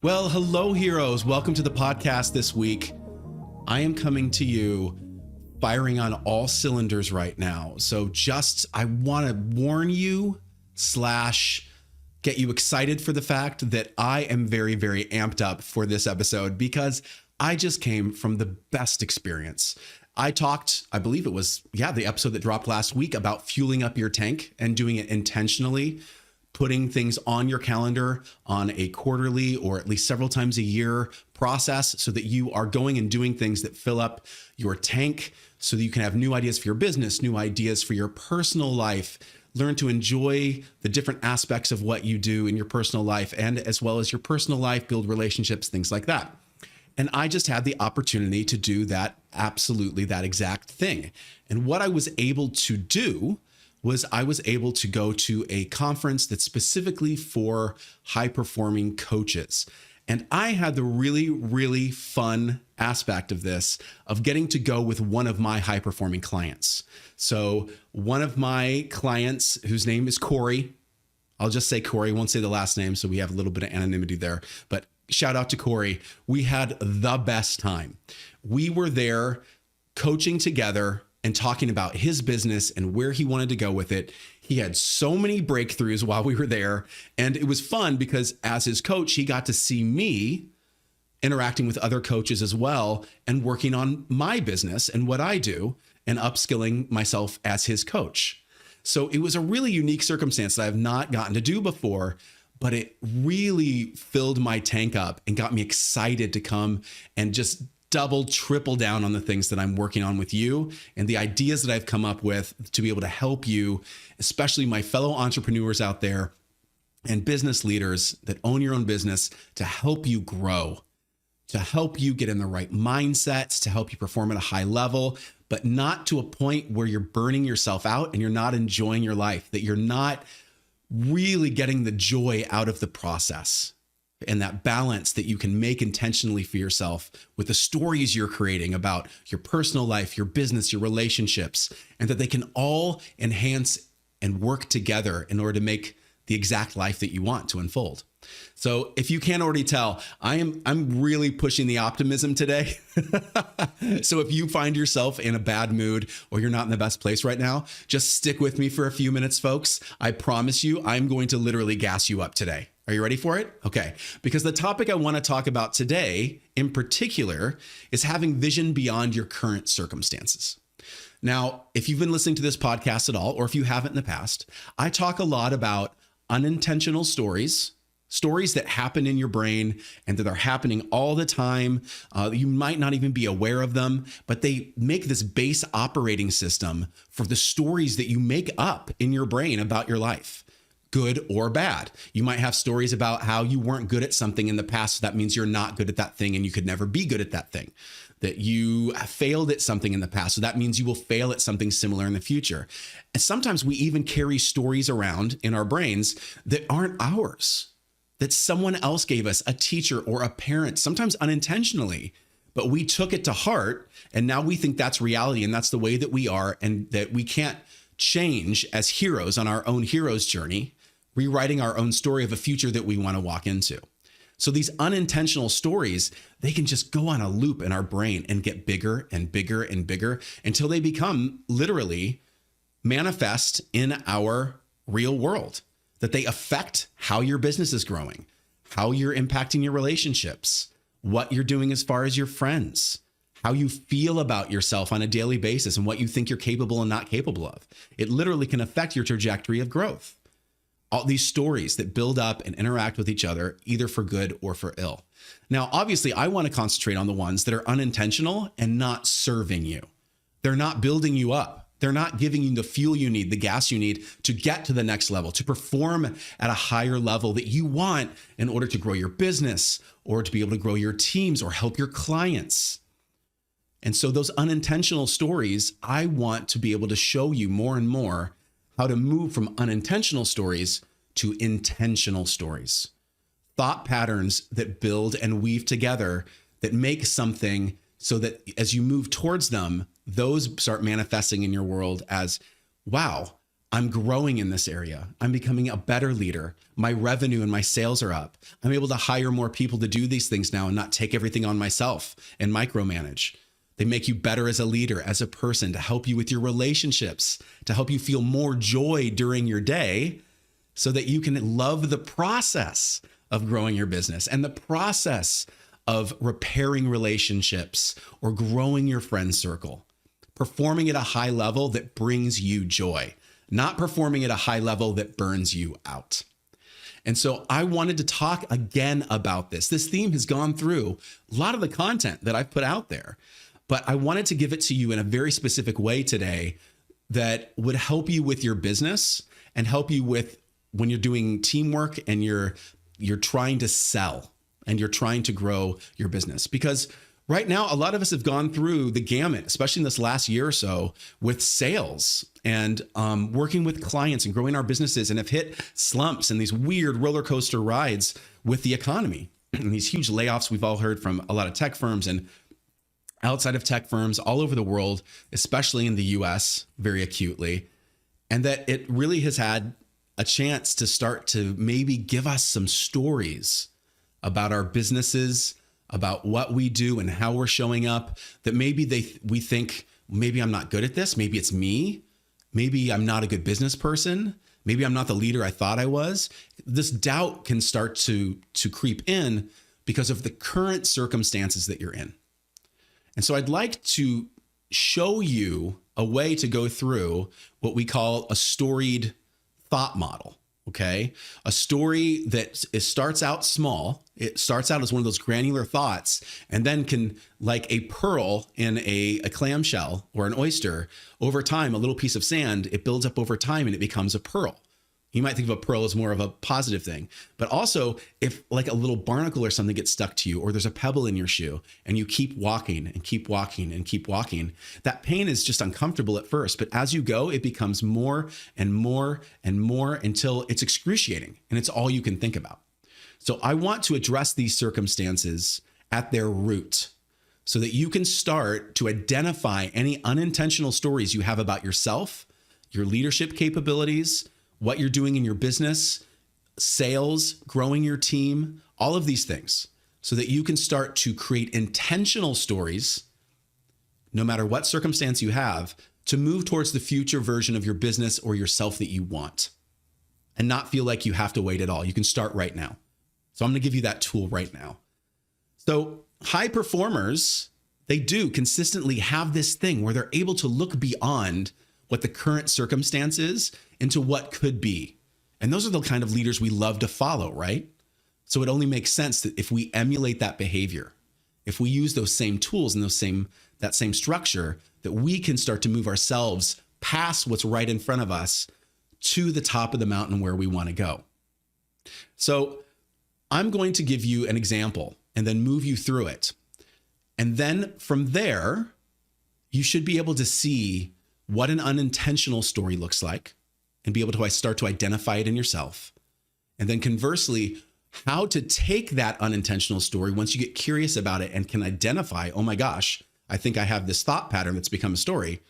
Well, hello, heroes. Welcome to the podcast this week. I am coming to you firing on all cylinders right now. So I want to warn you / get you excited for the fact that I am very, very amped up for this episode because I just came from the best experience. I talked, I believe it was, the episode that dropped last week about fueling up your tank and doing it intentionally. Putting things on your calendar on a quarterly or at least several times a year process so that you are going and doing things that fill up your tank so that you can have new ideas for your business, new ideas for your personal life, learn to enjoy the different aspects of what you do in your personal life and as well as your personal life, build relationships, things like that. And I just had the opportunity to do that, absolutely that exact thing. And what I was able to do was I was able to go to a conference that's specifically for high-performing coaches. And I had the really, really fun aspect of this, of getting to go with one of my high-performing clients. So one of my clients, whose name is Corey, I'll just say Corey, won't say the last name, so we have a little bit of anonymity there, but shout out to Corey. We had the best time. We were there coaching together and talking about his business and where he wanted to go with it. He had so many breakthroughs while we were there. And it was fun because as his coach, he got to see me interacting with other coaches as well and working on my business and what I do and upskilling myself as his coach. So it was a really unique circumstance that I have not gotten to do before, but it really filled my tank up and got me excited to come and just double, triple down on the things that I'm working on with you and the ideas that I've come up with to be able to help you, especially my fellow entrepreneurs out there and business leaders that own your own business, to help you grow, to help you get in the right mindsets, to help you perform at a high level, but not to a point where you're burning yourself out and you're not enjoying your life, that you're not really getting the joy out of the process. And that balance that you can make intentionally for yourself with the stories you're creating about your personal life, your business, your relationships, and that they can all enhance and work together in order to make the exact life that you want to unfold. So if you can't already tell, I'm really pushing the optimism today. So if you find yourself in a bad mood or you're not in the best place right now, just stick with me for a few minutes, folks. I promise you, I'm going to literally gas you up today. Are you ready for it? Okay. Because the topic I want to talk about today in particular is having vision beyond your current circumstances. Now, if you've been listening to this podcast at all, or if you haven't in the past, I talk a lot about unintentional stories that happen in your brain and that are happening all the time. You might not even be aware of them, but they make this base operating system for the stories that you make up in your brain about your life. Good or bad. You might have stories about how you weren't good at something in the past. So that means you're not good at that thing and you could never be good at that thing. That you failed at something in the past. So that means you will fail at something similar in the future. And sometimes we even carry stories around in our brains that aren't ours, that someone else gave us, a teacher or a parent, sometimes unintentionally, but we took it to heart. And now we think that's reality and that's the way that we are and that we can't change as heroes on our own hero's journey, rewriting our own story of a future that we want to walk into. So these unintentional stories, they can just go on a loop in our brain and get bigger and bigger and bigger until they become literally manifest in our real world, that they affect how your business is growing, how you're impacting your relationships, what you're doing as far as your friends, how you feel about yourself on a daily basis and what you think you're capable and not capable of. It literally can affect your trajectory of growth. All these stories that build up and interact with each other, either for good or for ill. Now, obviously, I want to concentrate on the ones that are unintentional and not serving you. They're not building you up. They're not giving you the fuel you need, the gas you need to get to the next level, to perform at a higher level that you want in order to grow your business or to be able to grow your teams or help your clients. And so those unintentional stories, I want to be able to show you more and more how to move from unintentional stories to intentional stories. Thought patterns that build and weave together that make something so that as you move towards them, those start manifesting in your world as, wow, I'm growing in this area. I'm becoming a better leader. My revenue and my sales are up. I'm able to hire more people to do these things now and not take everything on myself and micromanage. They make you better as a leader, as a person, to help you with your relationships, to help you feel more joy during your day so that you can love the process of growing your business and the process of repairing relationships or growing your friend circle, performing at a high level that brings you joy, not performing at a high level that burns you out. And so I wanted to talk again about this. This theme has gone through a lot of the content that I've put out there, but I wanted to give it to you in a very specific way today that would help you with your business and help you with when you're doing teamwork and you're trying to sell and you're trying to grow your business. Because right now, a lot of us have gone through the gamut, especially in this last year or so, with sales and working with clients and growing our businesses, and have hit slumps and these weird roller coaster rides with the economy and these huge layoffs we've all heard from a lot of tech firms and outside of tech firms all over the world, especially in the US, very acutely. And that it really has had a chance to start to maybe give us some stories about our businesses, about what we do and how we're showing up, that maybe we think, maybe I'm not good at this. Maybe it's me. Maybe I'm not a good business person. Maybe I'm not the leader I thought I was. This doubt can start to creep in because of the current circumstances that you're in. And so I'd like to show you a way to go through what we call a storied thought model. Okay. A story that it starts out small. It starts out as one of those granular thoughts and then can, like a pearl in a clamshell or an oyster, over time, a little piece of sand, it builds up over time and it becomes a pearl. You might think of a pearl as more of a positive thing, but also if like a little barnacle or something gets stuck to you, or there's a pebble in your shoe and you keep walking and keep walking and keep walking, that pain is just uncomfortable at first. But as you go, it becomes more and more and more until it's excruciating and it's all you can think about. So I want to address these circumstances at their root so that you can start to identify any unintentional stories you have about yourself, your leadership capabilities, what you're doing in your business, sales, growing your team, all of these things, so that you can start to create intentional stories, no matter what circumstance you have, to move towards the future version of your business or yourself that you want, and not feel like you have to wait at all. You can start right now. So I'm going to give you that tool right now. So high performers, they do consistently have this thing where they're able to look beyond what the current circumstance is into what could be. And those are the kind of leaders we love to follow, right? So it only makes sense that if we emulate that behavior, if we use those same tools and that same structure, that we can start to move ourselves past what's right in front of us to the top of the mountain where we want to go. So I'm going to give you an example and then move you through it. And then from there, you should be able to see what an unintentional story looks like and be able to start to identify it in yourself. And then conversely, how to take that unintentional story once you get curious about it and can identify, oh my gosh, I think I have this thought pattern that's become a story.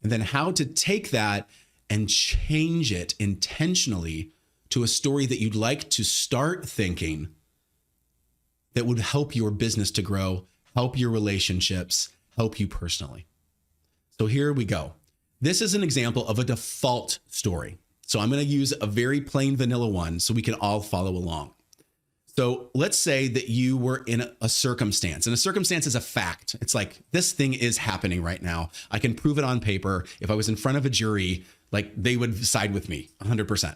And then how to take that and change it intentionally to a story that you'd like to start thinking that would help your business to grow, help your relationships, help you personally. So here we go. This is an example of a default story. So I'm going to use a very plain vanilla one so we can all follow along. So let's say that you were in a circumstance, and a circumstance is a fact. It's like, this thing is happening right now. I can prove it on paper. If I was in front of a jury, like they would side with me 100%.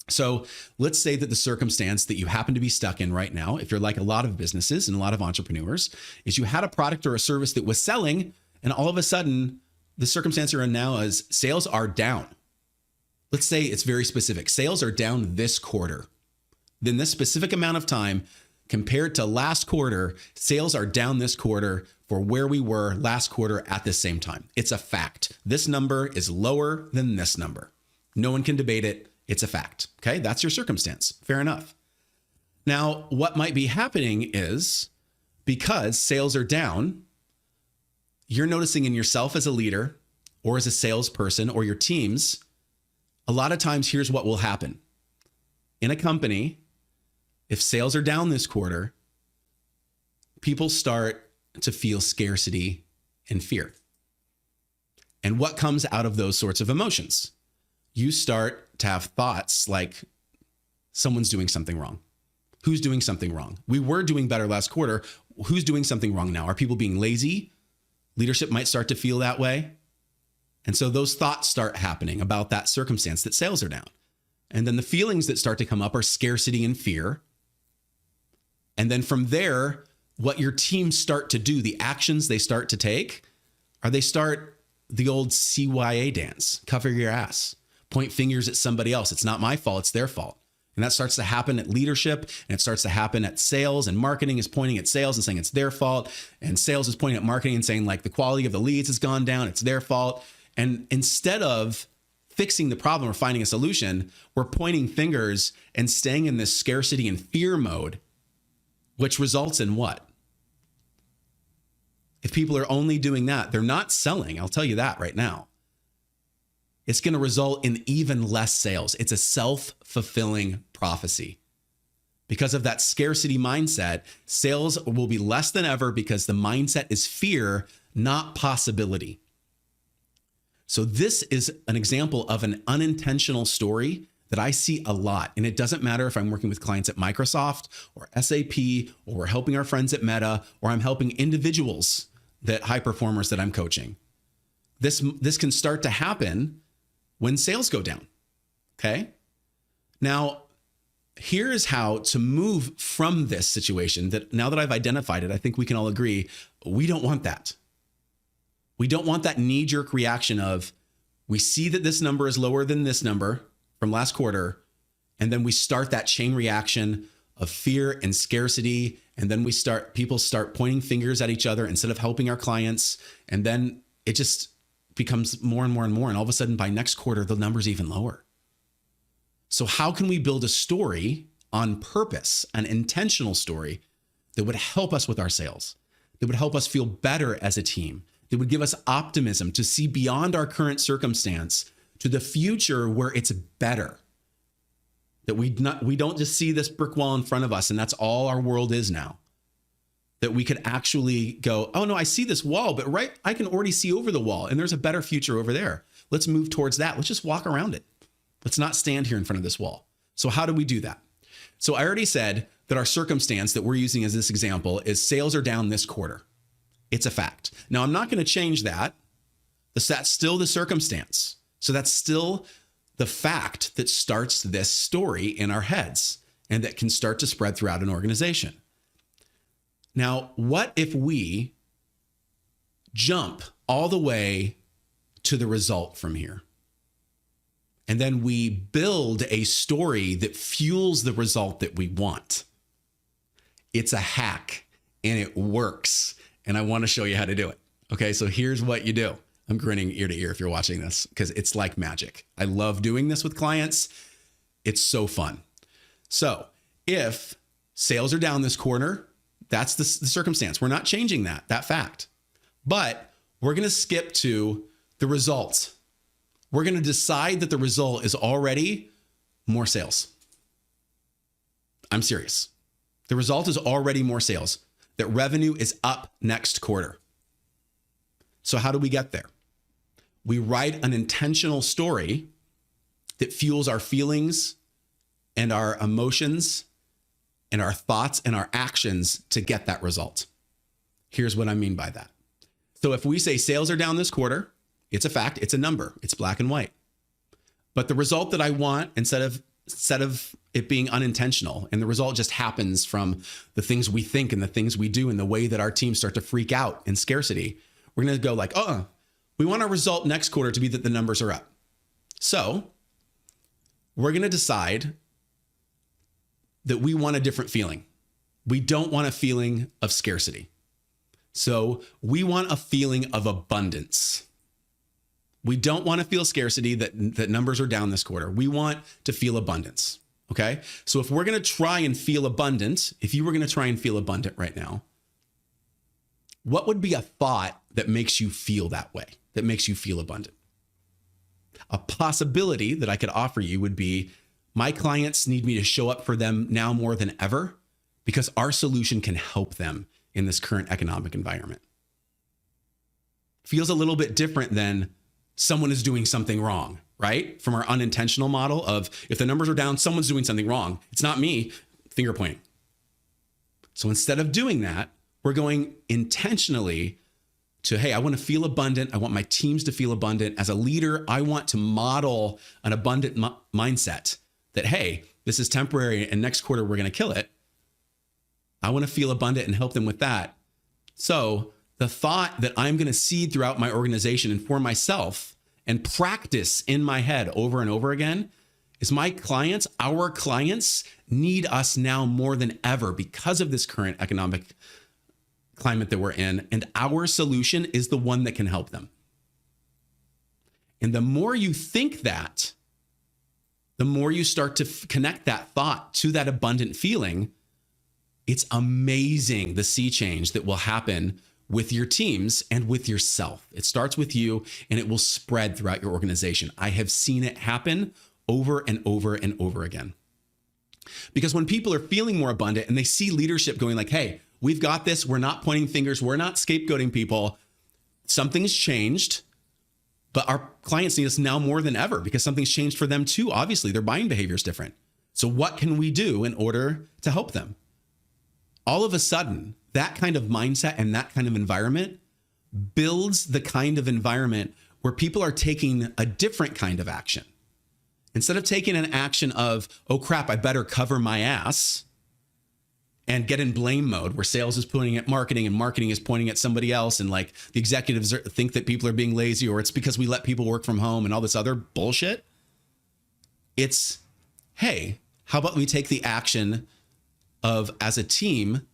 So let's say that the circumstance that you happen to be stuck in right now, if you're like a lot of businesses and a lot of entrepreneurs, is you had a product or a service that was selling, and all of a sudden, the circumstance you're in now is sales are down. Let's say it's very specific. Sales are down this quarter. Then this specific amount of time compared to last quarter, sales are down this quarter for where we were last quarter at the same time. It's a fact. This number is lower than this number. No one can debate it. It's a fact. Okay, that's your circumstance. Fair enough. Now, what might be happening is because sales are down, you're noticing in yourself as a leader or as a salesperson or your teams A lot of times, here's what will happen. In a company, if sales are down this quarter, people start to feel scarcity and fear. And what comes out of those sorts of emotions? You start to have thoughts like someone's doing something wrong. Who's doing something wrong? We were doing better last quarter. Who's doing something wrong now? Are people being lazy? Leadership might start to feel that way. And so those thoughts start happening about that circumstance that sales are down. And then the feelings that start to come up are scarcity and fear. And then from there, what your teams start to do, the actions they start to take, are they start the old CYA dance, cover your ass, point fingers at somebody else. It's not my fault, it's their fault. And that starts to happen at leadership, and it starts to happen at sales, and marketing is pointing at sales and saying it's their fault. And sales is pointing at marketing and saying like the quality of the leads has gone down, it's their fault. And instead of fixing the problem or finding a solution, we're pointing fingers and staying in this scarcity and fear mode, which results in what? If people are only doing that, they're not selling. I'll tell you that right now. It's going to result in even less sales. It's a self-fulfilling prophecy. Because of that scarcity mindset, sales will be less than ever because the mindset is fear, not possibility. So this is an example of an unintentional story that I see a lot. And it doesn't matter if I'm working with clients at Microsoft or SAP, or we're helping our friends at Meta, or I'm helping individuals, that high performers that I'm coaching. This can start to happen when sales go down. Okay. Now, here's how to move from this situation that now that I've identified it, I think we can all agree, we don't want that. We don't want that knee-jerk reaction of, we see that this number is lower than this number from last quarter, and then we start that chain reaction of fear and scarcity, and then people start pointing fingers at each other instead of helping our clients, and then it just becomes more and more and more, and all of a sudden by next quarter, the number's even lower. So how can we build a story on purpose, an intentional story that would help us with our sales, that would help us feel better as a team, that would give us optimism to see beyond our current circumstance to the future where it's better? That we don't just see this brick wall in front of us and that's all our world is now. That we could actually go, oh no, I see this wall, but I can already see over the wall and there's a better future over there. Let's move towards that. Let's just walk around it. Let's not stand here in front of this wall. So how do we do that? So I already said that our circumstance that we're using as this example is sales are down this quarter. It's a fact. Now I'm not going to change that. That's still the circumstance. So that's still the fact that starts this story in our heads and that can start to spread throughout an organization. Now, what if we jump all the way to the result from here? And then we build a story that fuels the result that we want. It's a hack and it works. And I want to show you how to do it. Okay, so here's what you do. I'm grinning ear to ear if you're watching this because it's like magic. I love doing this with clients. It's so fun. So if sales are down this quarter, that's the circumstance. We're not changing that fact. But we're going to skip to the result. We're going to decide that the result is already more sales. I'm serious. The result is already more sales. That revenue is up next quarter. So how do we get there? We write an intentional story that fuels our feelings and our emotions and our thoughts and our actions to get that result. Here's what I mean by that. So if we say sales are down this quarter, it's a fact, it's a number, it's black and white. But the result that I want, instead of it being unintentional, and the result just happens from the things we think and the things we do and the way that our teams start to freak out in scarcity, we're going to go like, we want our result next quarter to be that the numbers are up. So we're going to decide that we want a different feeling. We don't want a feeling of scarcity. So we want a feeling of abundance. We don't want to feel scarcity that numbers are down this quarter. We want to feel abundance. Okay. So if we're going to try and feel abundant, if you were going to try and feel abundant right now, what would be a thought that makes you feel that way, that makes you feel abundant? A possibility that I could offer you would be, my clients need me to show up for them now more than ever because our solution can help them in this current economic environment. Feels a little bit different than someone is doing something wrong, right? From our unintentional model of, if the numbers are down, someone's doing something wrong. It's not me, finger pointing. So instead of doing that, we're going intentionally to, hey, I want to feel abundant. I want my teams to feel abundant. As a leader, I want to model an abundant mindset that, hey, this is temporary and next quarter we're going to kill it. I want to feel abundant and help them with that. So the thought that I'm going to seed throughout my organization and for myself and practice in my head over and over again is, my clients, our clients, need us now more than ever because of this current economic climate that we're in, and our solution is the one that can help them. And the more you think that, the more you start to connect that thought to that abundant feeling. It's amazing the sea change that will happen with your teams and with yourself. It starts with you and it will spread throughout your organization. I have seen it happen over and over and over again. Because when people are feeling more abundant and they see leadership going like, hey, we've got this, we're not pointing fingers, we're not scapegoating people, something's changed, but our clients need us now more than ever because something's changed for them too. Obviously, their buying behavior is different. So what can we do in order to help them? All of a sudden, that kind of mindset and that kind of environment builds the kind of environment where people are taking a different kind of action. Instead of taking an action of, oh crap, I better cover my ass and get in blame mode where sales is pointing at marketing and marketing is pointing at somebody else, and like the executives think that people are being lazy, or it's because we let people work from home and all this other bullshit. It's, hey, how about we take the action of, as a team,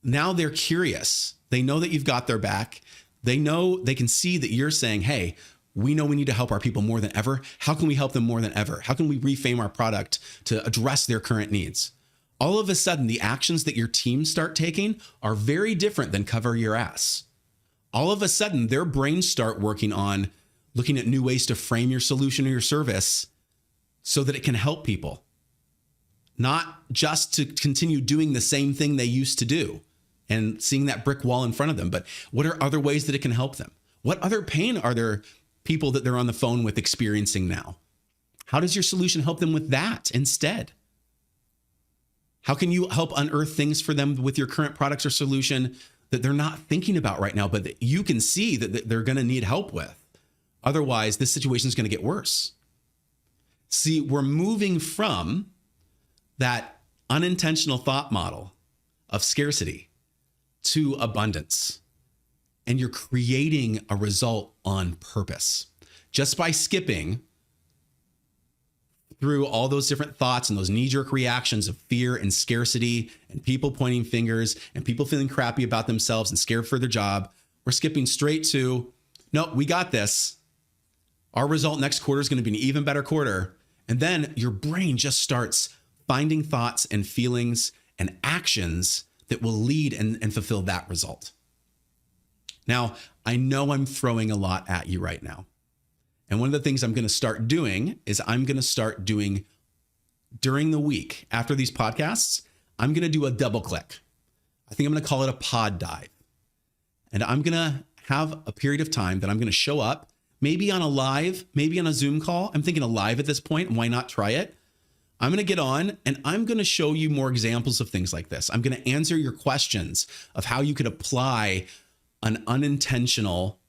now they're curious. They know that you've got their back. They know, they can see that you're saying, hey, we know we need to help our people more than ever. How can we help them more than ever? How can we reframe our product to address their current needs? All of a sudden, the actions that your team start taking are very different than cover your ass. All of a sudden, their brains start working on looking at new ways to frame your solution or your service so that it can help people. Not just to continue doing the same thing they used to do and seeing that brick wall in front of them, but what are other ways that it can help them? What other pain are there people that they're on the phone with experiencing now? How does your solution help them with that instead? How can you help unearth things for them with your current products or solution that they're not thinking about right now, but that you can see that they're going to need help with? Otherwise, this situation is going to get worse. See, we're moving from that unintentional thought model of scarcity to abundance. And you're creating a result on purpose just by skipping through all those different thoughts and those knee-jerk reactions of fear and scarcity and people pointing fingers and people feeling crappy about themselves and scared for their job. We're skipping straight to, no, we got this. Our result next quarter is going to be an even better quarter. And then your brain just starts finding thoughts and feelings and actions that will lead and fulfill that result. Now, I know I'm throwing a lot at you right now. And one of the things I'm going to start doing is I'm going to start doing during the week after these podcasts, I'm going to do a double click. I think I'm going to call it a pod dive. And I'm going to have a period of time that I'm going to show up, maybe on a live, maybe on a Zoom call. I'm thinking a live at this point, and why not try it? I'm going to get on and I'm going to show you more examples of things like this. I'm going to answer your questions of how you could apply an unintentional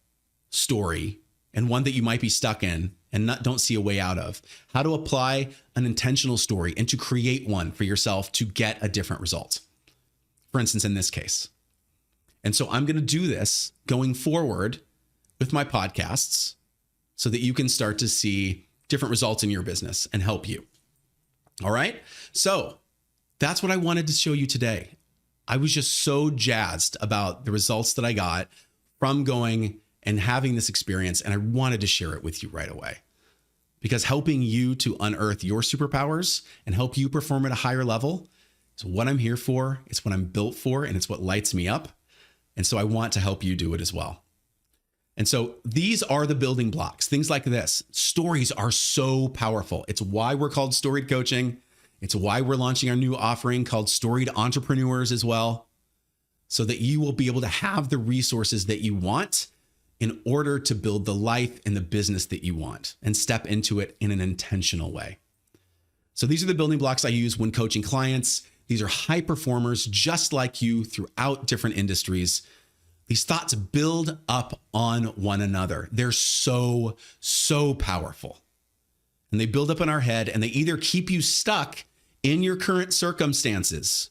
story and one that you might be stuck in and don't see a way out of. How to apply an intentional story and to create one for yourself to get a different result. For instance, in this case. And so I'm going to do this going forward with my podcasts so that you can start to see different results in your business and help you. All right. So that's what I wanted to show you today. I was just so jazzed about the results that I got from going and having this experience. And I wanted to share it with you right away, because helping you to unearth your superpowers and help you perform at a higher level is what I'm here for. It's what I'm built for, and it's what lights me up. And so I want to help you do it as well. And so these are the building blocks, things like this. Stories are so powerful. It's why we're called Storied Coaching. It's why we're launching our new offering called Storied Entrepreneurs as well, so that you will be able to have the resources that you want in order to build the life and the business that you want and step into it in an intentional way. So these are the building blocks I use when coaching clients. These are high performers just like you throughout different industries. These thoughts build up on one another. They're so, so powerful. And they build up in our head, and they either keep you stuck in your current circumstances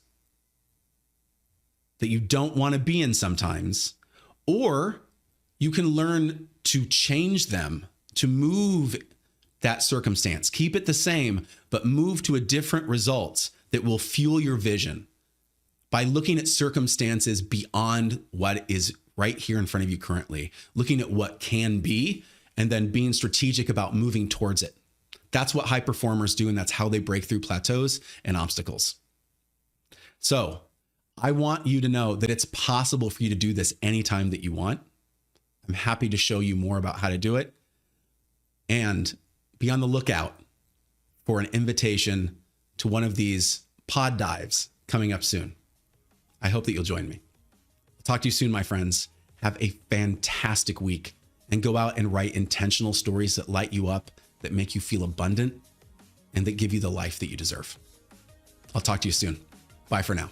that you don't want to be in sometimes, or you can learn to change them, to move that circumstance. Keep it the same, but move to a different result that will fuel your vision by looking at circumstances beyond what is right here in front of you currently, looking at what can be, and then being strategic about moving towards it. That's what high performers do, and that's how they break through plateaus and obstacles. So I want you to know that it's possible for you to do this anytime that you want. I'm happy to show you more about how to do it, and be on the lookout for an invitation to one of these pod dives coming up soon. I hope that you'll join me. I'll talk to you soon, my friends. Have a fantastic week, and go out and write intentional stories that light you up, that make you feel abundant, and that give you the life that you deserve. I'll talk to you soon. Bye for now.